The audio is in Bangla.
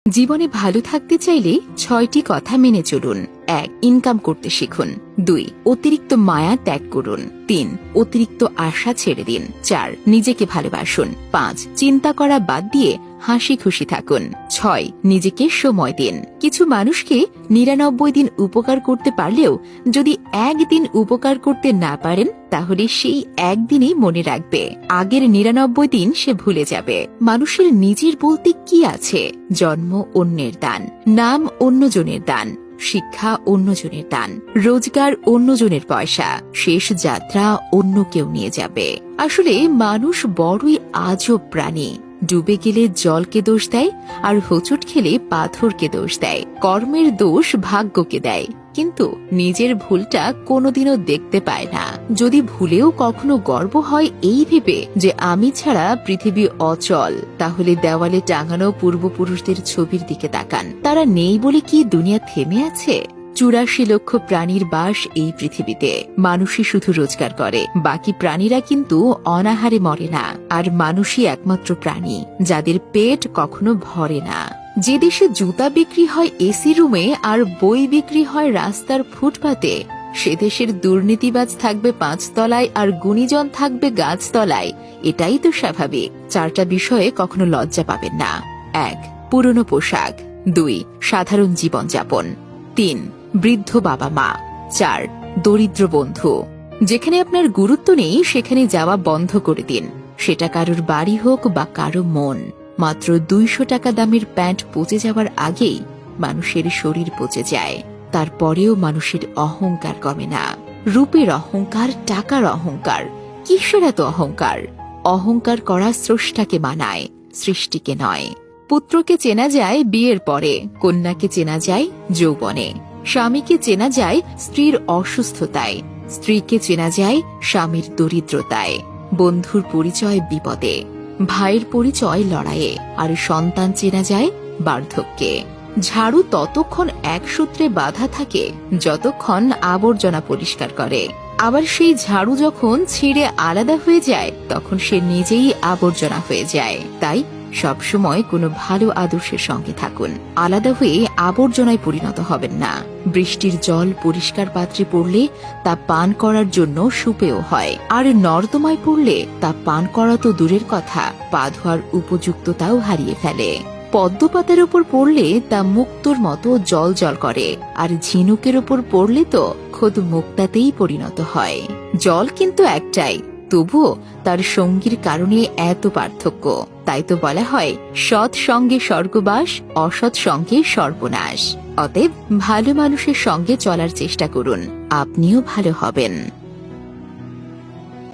জীবনে ভালো থাকতে চাইলে ৬টি কথা মেনে চলুন। ১. ইনকাম করতে শিখুন। ২. অতিরিক্ত মায়া ত্যাগ করুন। ৩. অতিরিক্ত আশা ছেড়ে দিন। ৪. নিজেকে ভালোবাসুন। ৫. চিন্তা করা বাদ দিয়ে হাসি খুশি থাকুন। ৬. নিজেকে সময় দিন। কিছু মানুষকে ৯৯ দিন উপকার করতে পারলেও যদি একদিন উপকার করতে না পারেন তাহলে সেই একদিনই মনে রাখবে, আগের ৯৯ দিন সে ভুলে যাবে। মানুষের নিজের বলতে কি আছে? জন্ম অন্যের দান, নাম অন্যজনের দান, শিক্ষা অন্যজনের দান, রোজগার অন্যজনের পয়সা, শেষ যাত্রা অন্য কেউ নিয়ে যাবে। আসলে মানুষ বড়ই আজব প্রাণী। ডুবে গেলে জলকে দোষ দেয়, আর হোঁচট খেলে পাথরকে দোষ দেয়। কর্মের দোষ ভাগ্যকে দেয়, কিন্তু নিজের ভুলটা কোনোদিনও দেখতে পায় না। যদি ভুলেও কখনো গর্ব হয় এই ভেবে যে আমি ছাড়া পৃথিবী অচল, তাহলে দেওয়ালে টাঙানো পূর্বপুরুষদের ছবির দিকে তাকান। তারা নেই বলে কি দুনিয়া থেমে আছে? ৮৪ লক্ষ প্রাণীর বাস এই পৃথিবীতে। মানুষই শুধু রোজগার করে, বাকি প্রাণীরা কিন্তু অনাহারে মরে না। আর মানুষই একমাত্র প্রাণী যাদের পেট কখনো ভরে না। যে দেশে জুতা বিক্রি হয় এসি রুমে আর বই বিক্রি হয় রাস্তার ফুটপাতে, সে দেশের দুর্নীতিবাজ থাকবে ৫ তলায় আর গুণীজন থাকবে গাছতলায়। এটাই তো স্বাভাবিক। ৪টা বিষয়ে কখনো লজ্জা পাবেন না। ১. পুরনো পোশাক। ২. সাধারণ জীবনযাপন। ৩. বৃদ্ধ বাবা মা। ৪. দরিদ্র বন্ধু। যেখানে আপনার গুরুত্ব নেই সেখানে যাওয়া বন্ধ করে দিন, সেটা কারোর বাড়ি হোক বা কারো মন। মাত্র ২০০ টাকা দামের প্যান্ট পচে যাওয়ার আগেই মানুষের শরীর পচে যায়। তারপরেও মানুষের অহংকার কমে না। রূপের অহংকার, টাকার অহংকার, কিসের এত অহংকার? অহংকার করা স্রষ্টাকে মানায়, সৃষ্টিকে নয়। পুত্রকে চেনা যায় বিয়ের পরে, কন্যাকে চেনা যায় যৌবনে, স্বামীকে চেনা যায় স্ত্রীর অসুস্থতায়, স্ত্রীকে চেনা যায় স্বামীর দরিদ্রতায়, বন্ধুর পরিচয় বিপদে, ভাইয়ের পরিচয় লড়াইয়ে, আর সন্তান চেনা যায় বার্ধক্যে। ঝাড়ু ততক্ষণ এক সূত্রে বাঁধা থাকে যতক্ষণ আবর্জনা পরিষ্কার করে, আবার সেই ঝাড়ু যখন ছিঁড়ে আলাদা হয়ে যায় তখন সে নিজেই আবর্জনা হয়ে যায়। তাই সবসময় কোনো ভালো আদর্শের সঙ্গে থাকুন, আলাদা হয়ে আবর্জনায় পরিণত হবেন না। বৃষ্টির জল পরিষ্কার পাত্রে পড়লে তা পান করার জন্য সুপেয় হয়, আর নর্দমায় পড়লে তা পান করা তো দূরের কথা, পা ধোয়ার উপযুক্ততাও হারিয়ে ফেলে। পদ্মপাতার উপর পড়লে তা মুক্তোর মতো জল জল করে, আর ঝিনুকের উপর পড়লে তো খোদ মুক্তাতেই পরিণত হয়। জল কিন্তু একটাই, তবুও তার সঙ্গীর কারণে এত পার্থক্য। তাই তো বলা হয় সৎ সঙ্গে স্বর্গবাস, অসৎ সঙ্গে সর্বনাশ। অতএব ভালো মানুষের সঙ্গে চলার চেষ্টা করুন, আপনিও ভালো হবেন।